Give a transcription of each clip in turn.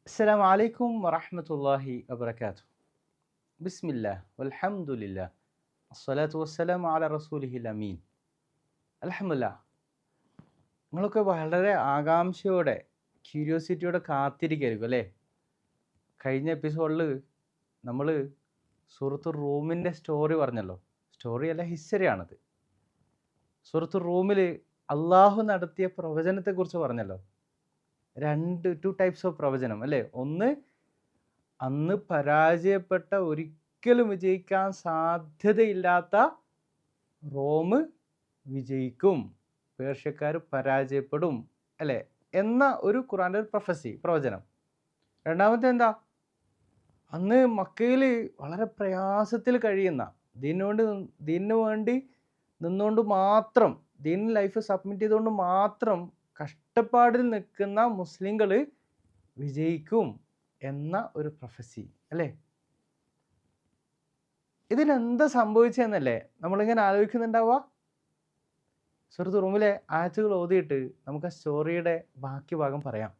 അസ്സലാമു അലൈക്കും വറഹ്മത്തുള്ളാഹി വബറകാതുഹു. ബിസ്മില്ലാഹ് വൽഹംദുലില്ലാഹ് അസ്സലാത്തു വസ്സലാമു അലാ റസൂലിഹിൽ അമീൻ. അൽഹംദുലില്ലാഹ്. നിങ്ങളൊക്കെ വളരെ ആകാംക്ഷയോടെ ക്യൂരിയോസിറ്റിയോടെ കാത്തിരിക്കുകയായിരിക്കും അല്ലേ? കഴിഞ്ഞ എപ്പിസോഡിൽ നമ്മൾ സൂറത്തു റൂമിൻ്റെ സ്റ്റോറി പറഞ്ഞല്ലോ. സ്റ്റോറി അല്ല, ഹിസ്റ്ററിയാണത്. സൂറത്തു റൂമിൽ അള്ളാഹു നടത്തിയ പ്രവചനത്തെക്കുറിച്ച് പറഞ്ഞല്ലോ. ടു ടൈപ്സ് ഓഫ് പ്രവചനം അല്ലേ? ഒന്ന്, അന്ന് പരാജയപ്പെട്ട, ഒരിക്കലും വിജയിക്കാൻ സാധ്യതയില്ലാത്ത റോം വിജയിക്കും, പേർഷ്യക്കാർ പരാജയപ്പെടും അല്ലേ എന്ന ഒരു ഖുറാൻ്റെ ഒരു പ്രവചനം. രണ്ടാമത്തെ എന്താ? അന്ന് മക്കയിൽ വളരെ പ്രയാസത്തിൽ കഴിയുന്ന, ദീനിനു വേണ്ടി നിന്നുകൊണ്ട് മാത്രം, ദീനിൽ ലൈഫ് സബ്മിറ്റ് ചെയ്തുകൊണ്ട് മാത്രം കഷ്ടപ്പാടിൽ നിൽക്കുന്ന മുസ്ലിങ്ങൾ വിജയിക്കും എന്ന ഒരു പ്രൊഫസി അല്ലേ? ഇതിലെന്താ സംഭവിച്ചതെന്നല്ലേ നമ്മളിങ്ങനെ ആലോചിക്കുന്നുണ്ടാവുക. സൂറത്ത് റൂമിലെ ആയത്തുകൾ ഓതിയിട്ട് നമുക്ക് ആ സ്റ്റോറിയുടെ ബാക്കി ഭാഗം പറയാം.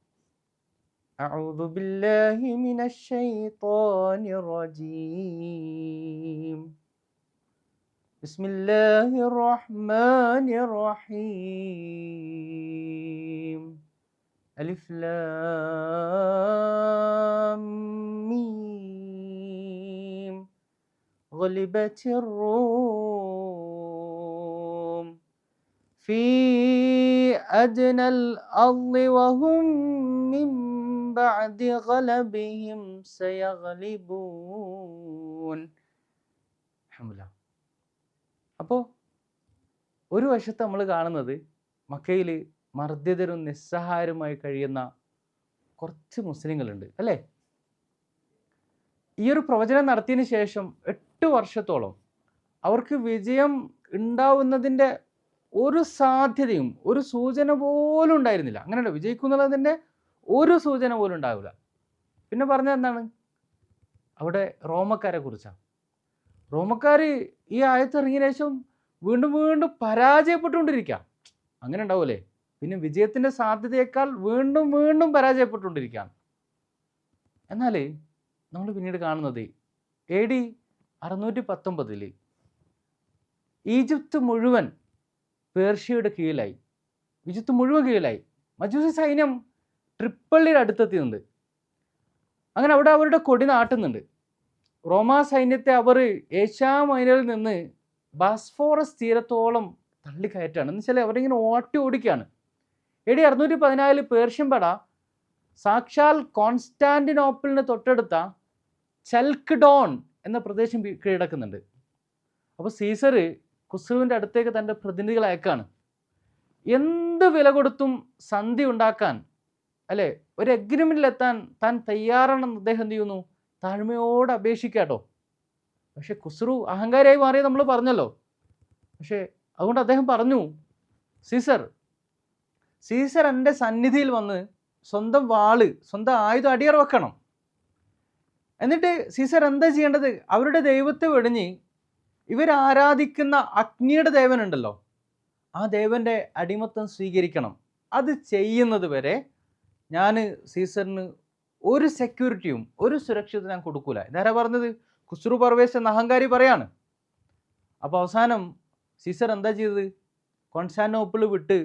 അഊദു ബില്ലാഹി മിനശ് ശൈത്വാനിർ റജീം. ബിസ്മില്ലാഹിർ റഹ്മാനിർ റഹീം. അലിഫ് ലാം മീം. غلبت الروم في أدنى الأرض وهم من بعد غلبهم سيغلبون. അപ്പോൾ ഒരു വശത്ത് നമ്മൾ കാണുന്നത് മക്കയിൽ മർദ്ദിതരും നിസ്സഹായരുമായി കഴിയുന്ന കുറച്ച് മുസ്ലിങ്ങളുണ്ട് അല്ലേ? ഈ ഒരു പ്രവചനം നടത്തിയതിന് ശേഷം 8 വർഷത്തോളം അവർക്ക് വിജയം ഉണ്ടാവുന്നതിൻ്റെ ഒരു സാധ്യതയും ഒരു സൂചന പോലും ഉണ്ടായിരുന്നില്ല. അങ്ങനെയല്ല, വിജയിക്കുന്നുള്ളതിൻ്റെ ഒരു സൂചന പോലും ഉണ്ടാവില്ല. പിന്നെ പറഞ്ഞത് എന്താണ്? അവിടെ റോമക്കാരെ കുറിച്ചാണ്. റോമക്കാർ ഈ ആയത്ത് ഇറങ്ങിയ ശേഷം വീണ്ടും വീണ്ടും പരാജയപ്പെട്ടുകൊണ്ടിരിക്കുക. അങ്ങനെ ഉണ്ടാവൂലേ? പിന്നെ വിജയത്തിൻ്റെ സാധ്യതയേക്കാൾ വീണ്ടും വീണ്ടും പരാജയപ്പെട്ടുകൊണ്ടിരിക്കുകയാണ്. എന്നാൽ നമ്മൾ പിന്നീട് കാണുന്നത് AD 619 ഈജിപ്ത് മുഴുവൻ പേർഷ്യയുടെ കീഴിലായി. ഈജിപ്ത് മുഴുവൻ കീഴിലായി. മജൂസി സൈന്യം ട്രിപ്പള്ളിയുടെ അടുത്തെത്തിയുന്നുണ്ട്. അങ്ങനെ അവിടെ അവരുടെ കൊടി നാട്ടുന്നുണ്ട്. റോമാ സൈന്യത്തെ അവർ ഏഷ്യാ മൈനറിൽ നിന്ന് ബാസ്ഫോറസ് തീരത്തോളം തള്ളിക്കയറ്റാണ്. എന്ന് വെച്ചാൽ അവരിങ്ങനെ ഓടിക്കുകയാണ്. AD 614 പേർഷ്യൻ പട സാക്ഷാൽ കോൺസ്റ്റാന്റിനോപ്പിളിന് തൊട്ടടുത്ത ചൽക്ക്ഡോൺ എന്ന പ്രദേശം കീഴടക്കുന്നുണ്ട്. അപ്പോൾ സീസർ ഖുസ്രുവിൻ്റെ അടുത്തേക്ക് തൻ്റെ പ്രതിനിധികളെ അയക്കാണ്. എന്ത് വില കൊടുത്തും സന്ധി ഉണ്ടാക്കാൻ അല്ലേ, ഒരു എഗ്രിമെൻറ്റിലെത്താൻ താൻ തയ്യാറാണെന്ന് അദ്ദേഹം എന്ത് ചെയ്യുന്നു? താഴ്മയോടെ അപേക്ഷിക്കാട്ടോ. പക്ഷെ ഖുസ്രു അഹങ്കാരിയായി മാറിയത് നമ്മൾ പറഞ്ഞല്ലോ. പക്ഷേ അതുകൊണ്ട് അദ്ദേഹം പറഞ്ഞു, സീസർ എൻ്റെ സന്നിധിയിൽ വന്ന് സ്വന്തം വാള്, സ്വന്തം ആയുധം അടിയറ വെക്കണം. എന്നിട്ട് സീസർ എന്താ ചെയ്യേണ്ടത്? അവരുടെ ദൈവത്തെ വെടിഞ്ഞ് ഇവരാരാധിക്കുന്ന അഗ്നിയുടെ ദേവനുണ്ടല്ലോ, ആ ദേവൻ്റെ അടിമത്തം സ്വീകരിക്കണം. അത് ചെയ്യുന്നത് വരെ ഞാൻ സീസറിന് ഒരു സെക്യൂരിറ്റിയും ഒരു സുരക്ഷിതം ഞാൻ കൊടുക്കൂല. ഇതാരാ പറഞ്ഞത്? ഖുസ്രു പർവേസ് എന്ന അഹങ്കാരി പറയാണ്. അപ്പോൾ അവസാനം സീസർ എന്താ ചെയ്തത്? കോൺസ്റ്റാന്റിനോപ്പിൾ വിട്ട്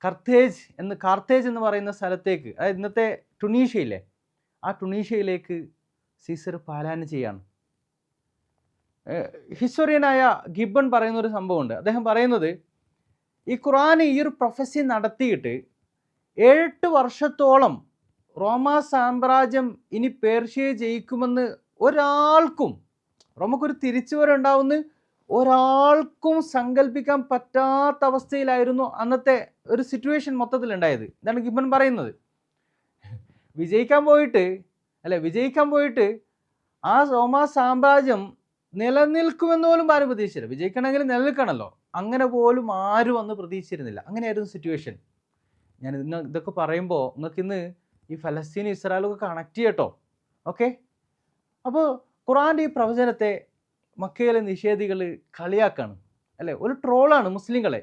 കാർത്തേജ് എന്ന് പറയുന്ന സ്ഥലത്തേക്ക്, അതായത് ഇന്നത്തെ ടുണീഷ്യയിലെ ആ ടുണീഷ്യയിലേക്ക് സീസർ പാലായനം ചെയ്യാണ്. ഹിസ്റ്റോറിയനായ ഗിബ്ബൺ പറയുന്ന ഒരു സംഭവമുണ്ട്. അദ്ദേഹം പറയുന്നത്, ഈ ഖുർആൻ ഈ ഒരു പ്രൊഫസി നടത്തിയിട്ട് 8 വർഷത്തോളം റോമാ സാമ്രാജ്യം ഇനി പേർഷ്യയെ ജയിക്കുമെന്ന് ഒരാൾക്കും, റോമക്കൊരു തിരിച്ചുവരവുണ്ടാവുമെന്ന് ഒരാൾക്കും സങ്കല്പിക്കാൻ പറ്റാത്ത അവസ്ഥയിലായിരുന്നു അന്നത്തെ ഒരു സിറ്റുവേഷൻ മൊത്തത്തിലുണ്ടായത്. ഇതാണ് ഗിബ്ബൺ പറയുന്നത്. വിജയിക്കാൻ പോയിട്ട് ആ റോമാ സാമ്രാജ്യം നിലനിൽക്കുമെന്ന് പോലും ആരും പ്രതീക്ഷിച്ചില്ല. വിജയിക്കണമെങ്കിൽ നിലനിൽക്കണമല്ലോ, അങ്ങനെ പോലും ആരും അന്ന് പ്രതീക്ഷിച്ചിരുന്നില്ല. അങ്ങനെയായിരുന്നു സിറ്റുവേഷൻ. ഞാൻ ഇതൊക്കെ പറയുമ്പോൾ നിങ്ങൾക്ക് ഇന്ന് ഈ ഫലസ്തീൻ ഇസ്രായേലൊക്കെ കണക്ട് ചെയ്യട്ടോ. ഓക്കെ, അപ്പോൾ ഖുർആൻ്റെ ഈ പ്രവചനത്തെ മക്കയിലെ നിഷേധികൾ കളിയാക്കാണ് അല്ലേ, ഒരു ട്രോളാണ് മുസ്ലിങ്ങളെ.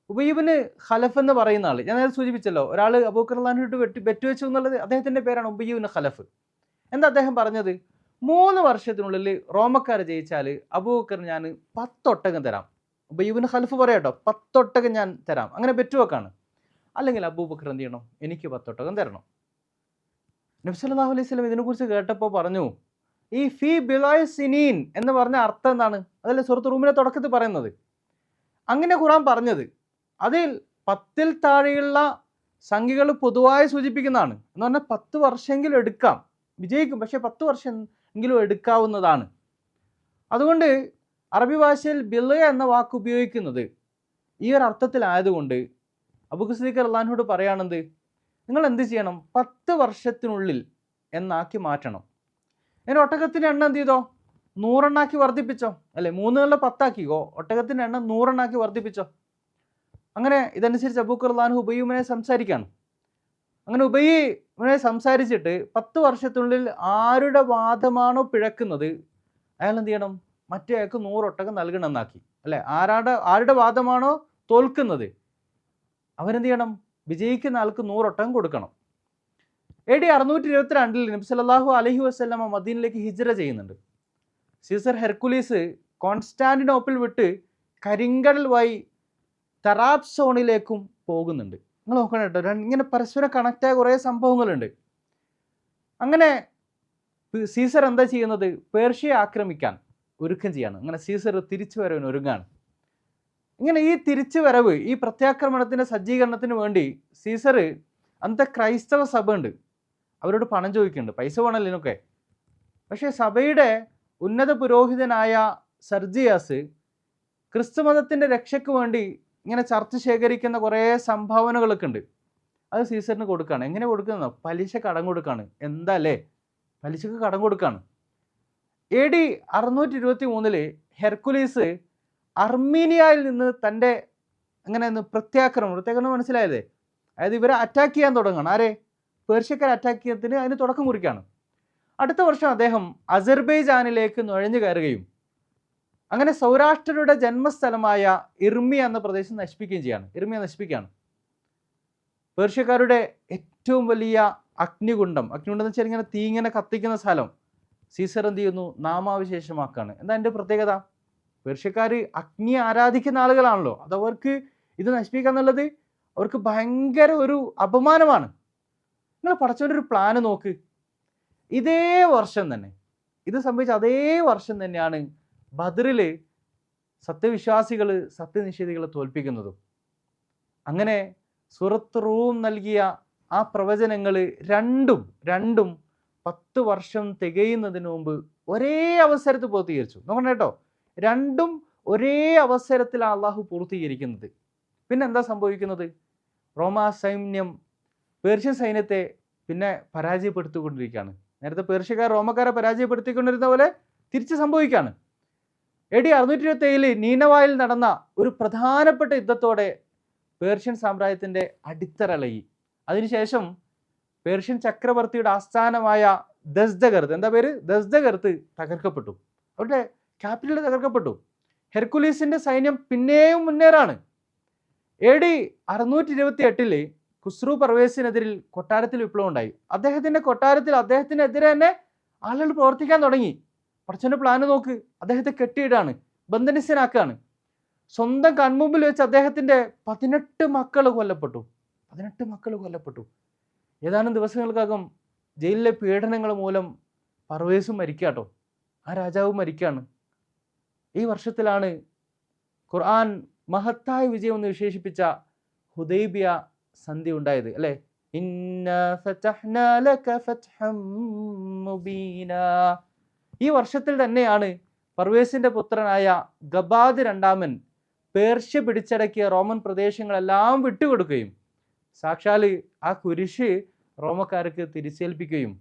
ഉബയ്യബിന് ഖലഫ് എന്ന് പറയുന്ന ആൾ, ഞാൻ നേരത്തെ സൂചിപ്പിച്ചല്ലോ, ഒരാൾ അബൂബക്കർ റളിയല്ലാഹു ബെറ്റ് വെച്ചു എന്നുള്ളത് അദ്ദേഹത്തിൻ്റെ പേരാണ് ഉബയ്യബിന് ഖലഫ്. എന്താ അദ്ദേഹം പറഞ്ഞത്? 3 വർഷത്തിനുള്ളിൽ റോമക്കാർ ജയിച്ചാൽ അബൂബക്കർ ഞാൻ 10 ഒട്ടകം തരാം. ഉബയ്യബിന് ഖലഫ് പറയാട്ടോ, 10 ഒട്ടകം ഞാൻ തരാം, അങ്ങനെ ബെറ്റ് വെക്കാണ്. അല്ലെങ്കിൽ അബൂബക്കർ എന്ത് ചെയ്യണം? എനിക്ക് 10 ഒട്ടകം തരണം. നബി സല്ലല്ലാഹു അലൈഹി വസല്ലം ഇതിനെക്കുറിച്ച് കേട്ടപ്പോൾ പറഞ്ഞു, ഈ ഫീ ബിളായ സിനീൻ എന്ന് പറഞ്ഞ അർത്ഥം എന്താണ്? അതല്ലേ സൂറത്ത് റൂമിലെ തുടക്കത്തിൽ പറയുന്നത്. അങ്ങനെ ഖുർആൻ പറഞ്ഞത് അതിൽ 10ൽ താഴെയുള്ള സംഖ്യകൾ പൊതുവായി സൂചിപ്പിക്കുന്നതാണ്. എന്ന് പറഞ്ഞാൽ 10 വർഷമെങ്കിലും എടുക്കാം, വിജയിക്കും, പക്ഷേ 10 വർഷം എങ്കിലും എടുക്കാവുന്നതാണ്. അതുകൊണ്ട് അറബി ഭാഷയിൽ ബിള എന്ന വാക്ക് ഉപയോഗിക്കുന്നത് ഈ ഒരു അർത്ഥത്തിലായതുകൊണ്ട് അബൂബക്കർ സിദ്ദീഖ് റളിയല്ലാഹുവിനോട് പറയാണെന്ത്, നിങ്ങൾ എന്ത് ചെയ്യണം? 10 വർഷത്തിനുള്ളിൽ എന്നാക്കി മാറ്റണം. അങ്ങനെ ഒട്ടകത്തിൻ്റെ എണ്ണം എന്ത് ചെയ്തോ? 100 എണ്ണാക്കി വർദ്ധിപ്പിച്ചോ, അല്ലെ 3 10 ആക്കിക്കോ, ഒട്ടകത്തിൻ്റെ എണ്ണം 100 എണ്ണാക്കി വർദ്ധിപ്പിച്ചോ. അങ്ങനെ ഇതനുസരിച്ച് അബൂബക്കർ റളിയല്ലാഹു ഉബയ്യുവിനെ സംസാരിക്കുകയാണ്. അങ്ങനെ ഉബയ്യുവിനെ സംസാരിച്ചിട്ട് 10 വർഷത്തിനുള്ളിൽ ആരുടെ വാദമാണോ പിഴക്കുന്നത് അയാൾ എന്ത് ചെയ്യണം? മറ്റേ അയാൾക്ക് 100 ഒട്ടകം നൽകണമെന്നാക്കി, അല്ലെ ആരുടെ വാദമാണോ തോൽക്കുന്നത് അവരെന്ത് ചെയ്യണം? വിജയിക്കുന്ന ആൾക്ക് 100 ഒട്ടകം കൊടുക്കണം. AD 622 നബി സല്ലല്ലാഹു അലൈഹി വസല്ലമ മദീനയിലേക്ക് ഹിജ്റ ചെയ്യുന്നുണ്ട്. സീസർ ഹെർക്കുലീസ് കോൺസ്റ്റാന്റിനോപ്പിൾ വിട്ട് കരിങ്കടൽ വഴി തറാബ്സോണിലേക്കും പോകുന്നുണ്ട്. നിങ്ങൾ നോക്കണം കേട്ടോ, ഇങ്ങനെ പരസ്പരം കണക്റ്റായ കുറേ സംഭവങ്ങളുണ്ട്. അങ്ങനെ സീസർ എന്താ ചെയ്യുന്നത്? പേർഷ്യയെ ആക്രമിക്കാൻ ഒരുക്കം ചെയ്യാണ്. അങ്ങനെ സീസർ തിരിച്ചു വരവിന് ഒരുങ്ങാണ്. ഇങ്ങനെ ഈ തിരിച്ചു വരവ്, ഈ പ്രത്യാക്രമണത്തിൻ്റെ സജ്ജീകരണത്തിന് വേണ്ടി സീസർ അന്നത്തെ ക്രൈസ്തവ സഭ ഉണ്ട്, അവരോട് പണം ചോദിക്കുന്നുണ്ട്. പൈസ വേണമല്ലോ ഇതിനൊക്കെ. പക്ഷേ സഭയുടെ ഉന്നത പുരോഹിതനായ സർജിയാസ് ക്രിസ്തുമതത്തിൻ്റെ രക്ഷയ്ക്ക് വേണ്ടി ഇങ്ങനെ ചർച്ച ശേഖരിക്കുന്ന കുറേ സംഭാവനകളൊക്കെ ഉണ്ട്. അത് സീസറിന് കൊടുക്കുകയാണ്. എങ്ങനെ കൊടുക്കുന്നോ? പലിശ കടം കൊടുക്കുകയാണ്. എന്താ അല്ലേ, പലിശക്ക് കടം കൊടുക്കുകയാണ്. AD 623 ഹെർക്കുലീസ് അർമീനിയയിൽ നിന്ന് തൻ്റെ അങ്ങനെ പ്രത്യാക്രമണം മനസ്സിലായതേ, അതായത് ഇവരെ അറ്റാക്ക് ചെയ്യാൻ തുടങ്ങുകയാണ്. ആരെ? പേർഷ്യക്കാരെ അറ്റാക്ക് ചെയ്യുന്നതിന് അതിന് തുടക്കം കുറിക്കുകയാണ്. അടുത്ത വർഷം അദ്ദേഹം അസർബൈജാനിലേക്ക് നുഴഞ്ഞു കയറുകയും അങ്ങനെ സൗരാഷ്ട്രരുടെ ജന്മസ്ഥലമായ ഇർമിയ എന്ന പ്രദേശം നശിപ്പിക്കുകയും ചെയ്യാണ്. ഇർമിയ നശിപ്പിക്കുകയാണ്. പേർഷ്യക്കാരുടെ ഏറ്റവും വലിയ അഗ്നികുണ്ഡം എന്ന് വെച്ചാൽ ഇങ്ങനെ തീ ഇങ്ങനെ കത്തിക്കുന്ന സ്ഥലം സീസർ എന്ത് ചെയ്യുന്നു? നാമാവിശേഷമാക്കാണ്. എന്താ എൻ്റെ പ്രത്യേകത? പേർഷ്യക്കാർ അഗ്നി ആരാധിക്കുന്ന ആളുകളാണല്ലോ, അതവർക്ക് ഇത് നശിപ്പിക്കുക എന്നുള്ളത് അവർക്ക് ഭയങ്കര ഒരു അപമാനമാണ്. നിങ്ങൾ പടച്ചവൻ്റെ ഒരു പ്ലാന് നോക്ക്. ഇതേ വർഷം തന്നെ ഇത് സംഭവിച്ച അതേ വർഷം തന്നെയാണ് ബദറിൽ സത്യവിശ്വാസികൾ സത്യനിഷേധികളെ തോൽപ്പിക്കുന്നതും. അങ്ങനെ സൂറത്ത് റൂം നൽകിയ ആ പ്രവചനങ്ങൾ രണ്ടും 10 വർഷം തികയുന്നതിന് മുമ്പ് ഒരേ അവസരത്തിൽ പൂർത്തീകരിച്ചു. നോക്കണം കേട്ടോ, രണ്ടും ഒരേ അവസരത്തിലാണ് അള്ളാഹു പൂർത്തീകരിക്കുന്നത്. പിന്നെ എന്താ സംഭവിക്കുന്നത്? റോമാ സൈന്യം പേർഷ്യൻ സൈന്യത്തെ പിന്നെ പരാജയപ്പെടുത്തിക്കൊണ്ടിരിക്കുകയാണ്. നേരത്തെ പേർഷ്യക്കാർ റോമക്കാരെ പരാജയപ്പെടുത്തിക്കൊണ്ടിരുന്ന പോലെ തിരിച്ച് സംഭവിക്കുകയാണ്. AD 627 നീനവായിൽ നടന്ന ഒരു പ്രധാനപ്പെട്ട യുദ്ധത്തോടെ പേർഷ്യൻ സാമ്രാജ്യത്തിൻ്റെ അടിത്തറളയി. അതിനുശേഷം പേർഷ്യൻ ചക്രവർത്തിയുടെ ആസ്ഥാനമായ ദസ്ദഗർത്ത്, എന്താ പേര്? ദസ്ദഗർത്ത് തകർക്കപ്പെട്ടു. അവരുടെ ക്യാപിറ്റൽ തകർക്കപ്പെട്ടു. ഹെർക്കുലീസിൻ്റെ സൈന്യം പിന്നെയും മുന്നേറാണ്. AD 628 ഖുസ്രു പർവേസിനെതിരിൽ കൊട്ടാരത്തിൽ വിപ്ലവം ഉണ്ടായി. അദ്ദേഹത്തിൻ്റെ കൊട്ടാരത്തിൽ അദ്ദേഹത്തിനെതിരെ തന്നെ ആളുകൾ പ്രവർത്തിക്കാൻ തുടങ്ങി. പടച്ചവൻ്റെ പ്ലാന് നോക്ക്, അദ്ദേഹത്തെ കെട്ടിയിടാണ്, ബന്ധനസ്ഥനാക്കുകയാണ്. സ്വന്തം കൺമുമ്പിൽ വെച്ച് അദ്ദേഹത്തിൻ്റെ 18 മക്കൾ കൊല്ലപ്പെട്ടു. 18 മക്കൾ കൊല്ലപ്പെട്ടു. ഏതാനും ദിവസങ്ങൾക്കകം ജയിലിലെ പീഡനങ്ങൾ മൂലം പർവേസും മരിക്കാട്ടോ, ആ രാജാവ് മരിക്കുകയാണ്. ഈ വർഷത്തിലാണ് ഖുർആൻ മഹത്തായ വിജയം എന്ന് വിശേഷിപ്പിച്ച ഹുദൈബിയ സന്ധി ഉണ്ടായത്, അല്ലേ? ഇന്നാ ഫതഹ്നാ ലക ഫത്ഹം മുബീനാ. ഈ വർഷത്തിൽ തന്നെയാണ് പർവേസിൻ്റെ പുത്രനായ ഗബാദ് രണ്ടാമൻ പേർഷ്യ പിടിച്ചടക്കിയ റോമൻ പ്രദേശങ്ങളെല്ലാം വിട്ടുകൊടുക്കുകയും സാക്ഷാൽ ആ കുരിശ് റോമക്കാർക്ക് തിരിച്ചേൽപ്പിക്കുകയും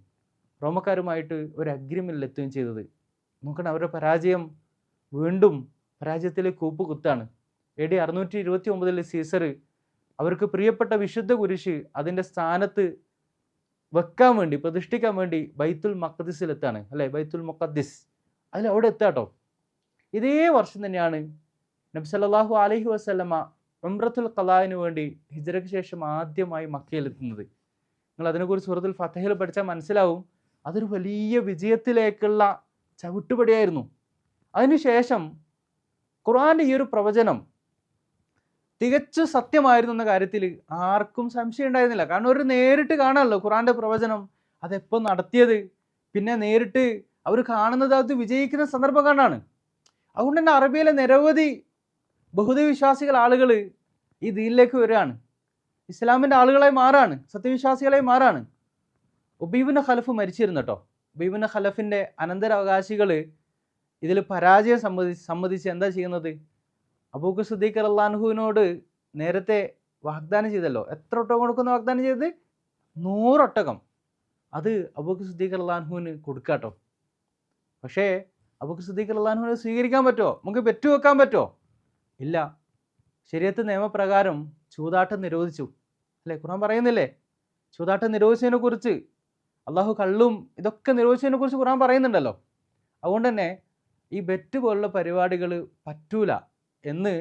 റോമക്കാരുമായിട്ട് ഒരു അഗ്രിമെന്റിൽ എത്തുകയും ചെയ്തത്. നോക്കണം, അവരുടെ പരാജയം വീണ്ടും പരാജയത്തിലേക്ക് കൂപ്പുകുത്താണ്. AD 629 സീസർ അവർക്ക് പ്രിയപ്പെട്ട വിശുദ്ധ കുരിശ് അതിൻ്റെ സ്ഥാനത്ത് വെക്കാൻ വേണ്ടി, പ്രതിഷ്ഠിക്കാൻ വേണ്ടി ബൈത്തുൽ മഖ്ദിസിലെത്താണ്, അല്ലേ? ബൈത്തുൽ മുഖദ്ദിസ്, അവിടെ എത്താട്ടോ. ഇതേ വർഷം തന്നെയാണ് നബി സല്ലല്ലാഹു അലൈഹി വസല്ലമ ഉംറത്തുൽ ഖളാഇന് വേണ്ടി ഹിജ്റയ്ക്ക് ശേഷം ആദ്യമായി മക്കയിലെത്തുന്നത്. നിങ്ങൾ അതിനെക്കുറിച്ച് സൂറത്തുൽ ഫതഹിൽ പഠിച്ചാൽ മനസ്സിലാവും. അതൊരു വലിയ വിജയത്തിലേക്കുള്ള ചവിട്ടുപടിയായിരുന്നു. അതിനുശേഷം ഖുർആന്റെ ഈ ഒരു പ്രവചനം തികച്ചും സത്യമായിരുന്നു എന്ന കാര്യത്തിൽ ആർക്കും സംശയം ഉണ്ടായിരുന്നില്ല. കാരണം ഒരു നേരിട്ട് കാണാമല്ലോ ഖുർആന്റെ പ്രവചനം, അതെപ്പോൾ നടത്തിയത്, പിന്നെ നേരിട്ട് അവർ കാണുന്നത് അത് വിജയിക്കുന്ന സന്ദർഭം കണ്ടാണ്. അതുകൊണ്ട് തന്നെ അറബിയിലെ നിരവധി ബഹുദൈവവിശ്വാസികൾ ആളുകൾ ഈ ദീനിലേക്ക് വരികയാണ്, ഇസ്ലാമിൻ്റെ ആളുകളായി മാറാണ്, സത്യവിശ്വാസികളായി മാറാണ്. ഉബയ്യ് ഖലഫ് മരിച്ചിരുന്നു കേട്ടോ. ഉബയ്യ് ഖലഫിൻ്റെ അനന്തരാവകാശികൾ ഇതിൽ പരാജയം സമ്മതിച്ച് എന്താ ചെയ്യുന്നത്? അബൂബക്കർ സിദ്ദീഖ് റളിയല്ലാഹുവിനോട് നേരത്തെ വാഗ്ദാനം ചെയ്തല്ലോ, എത്ര ഒട്ടകം കൊടുക്കുന്ന വാഗ്ദാനം ചെയ്തത്? 100 ഒട്ടകം. അത് അബൂബക്കർ സിദ്ദീഖ് റളിയല്ലാഹുവിന് കൊടുക്കാട്ടോ. പക്ഷേ അബൂബക്കർ സിദ്ദീഖ് റളിയല്ലാഹുവിന് സ്വീകരിക്കാൻ പറ്റുമോ? നമുക്ക് പെറ്റുവെക്കാൻ പറ്റുമോ? ഇല്ല. ശരീഅത്ത് നിയമപ്രകാരം ചൂതാട്ടം നിരോധിച്ചു അല്ലേ? ഖുർആൻ പറയുന്നില്ലേ ചൂതാട്ടം നിരോധിച്ചതിനെ കുറിച്ച്, അള്ളാഹു കള്ളും ഇതൊക്കെ നിരോധിച്ചതിനെ കുറിച്ച് ഖുർആൻ പറയുന്നുണ്ടല്ലോ. അതുകൊണ്ട് തന്നെ ഈ ബെറ്റ് പോലുള്ള പരിപാടികൾ പറ്റൂല എന്ന്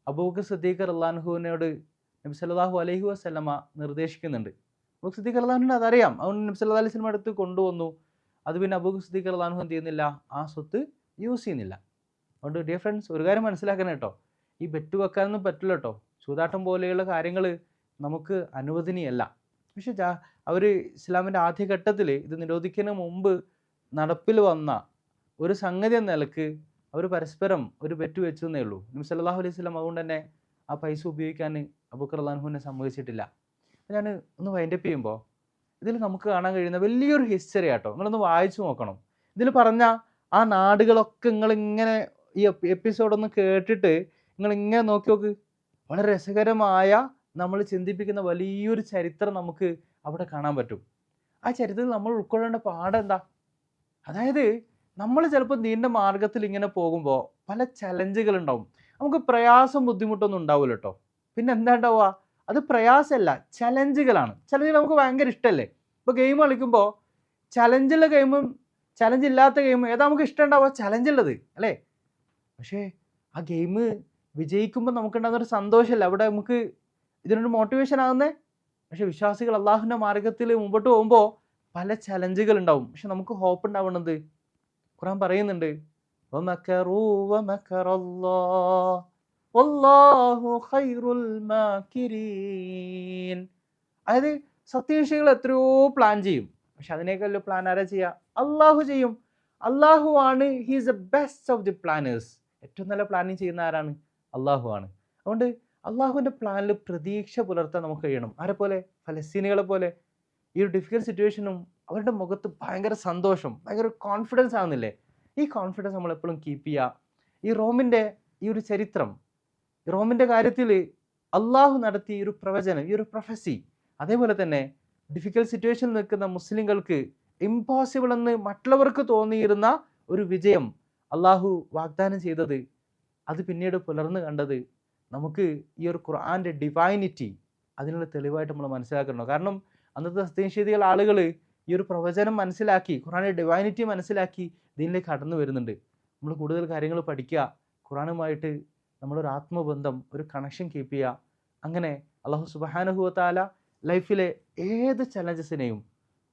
അബൂബക്കർ സിദ്ദീഖ് റളിയല്ലാഹുവിനോട് നബി സല്ലല്ലാഹു അലൈഹി വസല്ലമ നിർദ്ദേശിക്കുന്നുണ്ട്. അബൂബക്കർ സിദ്ദീഖ് റളിയല്ലാഹുവിന് അതറിയാം. അതുകൊണ്ട് നബി സല്ലല്ലാഹു അലൈഹി വസല്ലമ അടുത്ത് കൊണ്ടുവന്നു. അത് പിന്നെ അബൂബക്കർ സിദ്ദീഖ് റളിയല്ലാഹു എന്ത് ചെയ്യുന്നില്ല? ആ സ്വത്ത് യൂസ് ചെയ്യുന്നില്ല. അതുകൊണ്ട് ഡിയർ ഫ്രണ്ട്സ്, ഒരു കാര്യം മനസ്സിലാക്കണം കേട്ടോ, ഈ ബെറ്റ് വെക്കാനൊന്നും പറ്റില്ല കേട്ടോ. ചൂതാട്ടം പോലെയുള്ള കാര്യങ്ങൾ നമുക്ക് അനുവദനീയമല്ല. പക്ഷെ അവർ ഇസ്ലാമിൻ്റെ ആദ്യഘട്ടത്തിൽ ഇത് നിരോധിക്കുന്നതിന് മുമ്പ് നടപ്പിൽ വന്ന ഒരു സംഗതി എന്ന നിലക്ക് അവർ പരസ്പരം ഒരു ബെറ്റ് വെച്ചു എന്നേ ഉള്ളൂ. നബി സല്ലല്ലാഹു അലൈഹി വസല്ലം അതുകൊണ്ട് തന്നെ ആ പൈസ ഉപയോഗിക്കാൻ അബൂബക്കർ റളിയല്ലാഹുവിനെ സമ്മതിച്ചിട്ടില്ല. ഞാൻ ഒന്ന് വൈൻഡപ്പ് ചെയ്യുമ്പോൾ ഇതിൽ നമുക്ക് കാണാൻ കഴിയുന്ന വലിയൊരു ഹിസ്റ്ററി ആട്ടോ. നിങ്ങളൊന്ന് വായിച്ചു നോക്കണം. ഇതിൽ പറഞ്ഞ ആ നാടുകളൊക്കെ നിങ്ങളിങ്ങനെ ഈ എപ്പിസോഡൊന്ന് കേട്ടിട്ട് നിങ്ങളിങ്ങനെ നോക്കി നോക്ക്. വളരെ രസകരമായ, നമ്മൾ ചിന്തിപ്പിക്കുന്ന വലിയൊരു ചരിത്രം നമുക്ക് അവിടെ കാണാൻ പറ്റും. ആ ചരിത്രത്തിൽ നമ്മൾ ഉൾക്കൊള്ളേണ്ട പാഠം എന്താ? അതായത് നമ്മൾ ചിലപ്പോൾ നീണ്ട മാർഗത്തിൽ ഇങ്ങനെ പോകുമ്പോൾ പല ചലഞ്ചുകൾ ഉണ്ടാവും. നമുക്ക് പ്രയാസം ബുദ്ധിമുട്ടൊന്നും ഉണ്ടാവില്ല കേട്ടോ. പിന്നെ എന്താ ഉണ്ടാവുക? അത് പ്രയാസമല്ല, ചലഞ്ചുകളാണ്. ചലഞ്ചുകൾ നമുക്ക് ഭയങ്കര ഇഷ്ടമല്ലേ? ഇപ്പോൾ ഗെയിം കളിക്കുമ്പോൾ ചലഞ്ചുള്ള ഗെയിമും ചലഞ്ച് ഇല്ലാത്ത ഗെയിമും ഏതാ നമുക്ക് ഇഷ്ടം ഉണ്ടാവുക? ചലഞ്ചുള്ളത് അല്ലേ? പക്ഷേ ആ ഗെയിം വിജയിക്കുമ്പോൾ നമുക്കുണ്ടാകുന്നൊരു സന്തോഷമല്ല അവിടെ നമുക്ക് ഇതിനൊരു മോട്ടിവേഷൻ ആകുന്നേ. പക്ഷെ വിശ്വാസികൾ അള്ളാഹുവിൻ്റെ മാർഗത്തിൽ മുമ്പോട്ട് പോകുമ്പോൾ പല ചലഞ്ചുകൾ ഉണ്ടാവും. പക്ഷെ നമുക്ക് ഹോപ്പ് ഉണ്ടാവുന്നത് ഖുർആൻ പറയുന്നുണ്ട്, വമകറൂ വമകറല്ലാഹ് വല്ലാഹു ഖൈറുൽ മാകിരീൻ. അതായത് സത്യവിശ്വാസികൾ എത്രയോ പ്ലാൻ ചെയ്യും, പക്ഷെ അതിനേക്കാൾ പ്ലാൻ ആരാ ചെയ്യുക? അള്ളാഹു ചെയ്യും. അള്ളാഹു ആണ്, he is the best of the planners. ഏറ്റവും നല്ല പ്ലാനിങ് ചെയ്യുന്ന ആരാണ്? അള്ളാഹു ആണ്. അതുകൊണ്ട് അള്ളാഹുവിൻ്റെ പ്ലാനിൽ പ്രതീക്ഷ പുലർത്താൻ നമുക്ക് കഴിയണം. ആരെപ്പോലെ? ഫലസ്തീനികളെ പോലെ. ഈ ഒരു ഡിഫിക്കൽട്ട് സിറ്റുവേഷനും അവരുടെ മുഖത്ത് ഭയങ്കര സന്തോഷം, ഭയങ്കര കോൺഫിഡൻസ് ആവുന്നില്ലേ? ഈ കോൺഫിഡൻസ് നമ്മൾ എപ്പോഴും കീപ്പ് ചെയ്യുക. ഈ റോമിൻ്റെ ഈ ഒരു ചരിത്രം, റോമിൻ്റെ കാര്യത്തിൽ അള്ളാഹു നടത്തിയ ഈ ഒരു പ്രവചനം, ഈ ഒരു പ്രൊഫസി, അതേപോലെ തന്നെ ഡിഫിക്കൽട്ട് സിറ്റുവേഷനിൽ നിൽക്കുന്ന മുസ്ലിങ്ങൾക്ക് ഇമ്പോസിബിൾ എന്ന് മറ്റുള്ളവർക്ക് തോന്നിയിരുന്ന ഒരു വിജയം അള്ളാഹു വാഗ്ദാനം ചെയ്തത്, അത് പിന്നീട് പുലർന്നു കണ്ടത് നമുക്ക് ഈ ഒരു ഖുർആൻ്റെ ഡിവൈനിറ്റി അതിനുള്ള തെളിവായിട്ട് നമ്മൾ മനസ്സിലാക്കണം. കാരണം അന്നത്തെ സത്യനിഷേധികൾ ആളുകൾ ഈ ഒരു പ്രവചനം മനസ്സിലാക്കി, ഖുർആൻ്റെ ഡിവൈനിറ്റി മനസ്സിലാക്കി ഇതിലേക്ക് കടന്നു വരുന്നുണ്ട്. നമ്മൾ കൂടുതൽ കാര്യങ്ങൾ പഠിക്കുക, ഖുർആനുമായിട്ട് നമ്മളൊരു ആത്മബന്ധം, ഒരു കണക്ഷൻ കീപ്പ് ചെയ്യുക. അങ്ങനെ അള്ളാഹു സുബ്ഹാനഹു വ തആല ലൈഫിലെ ഏത് ചലഞ്ചസിനെയും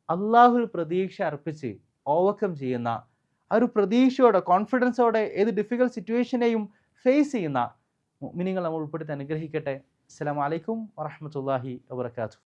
അള്ളാഹുവിൽ പ്രതീക്ഷ അർപ്പിച്ച് ഓവർകം ചെയ്യുന്ന, ആ ഒരു പ്രതീക്ഷയോടെ, കോൺഫിഡൻസോടെ ഏത് ഡിഫിക്കൽട്ട് സിറ്റുവേഷനെയും ഫേസ് ചെയ്യുന്ന മുഅ്മിനീങ്ങൾ നമ്മൾ ഉൾപ്പെടുത്തി അനുഗ്രഹിക്കട്ടെ. അസ്സലാമു അലൈക്കും വറഹ്മത്തുള്ളാഹി വബറകാതുഹു.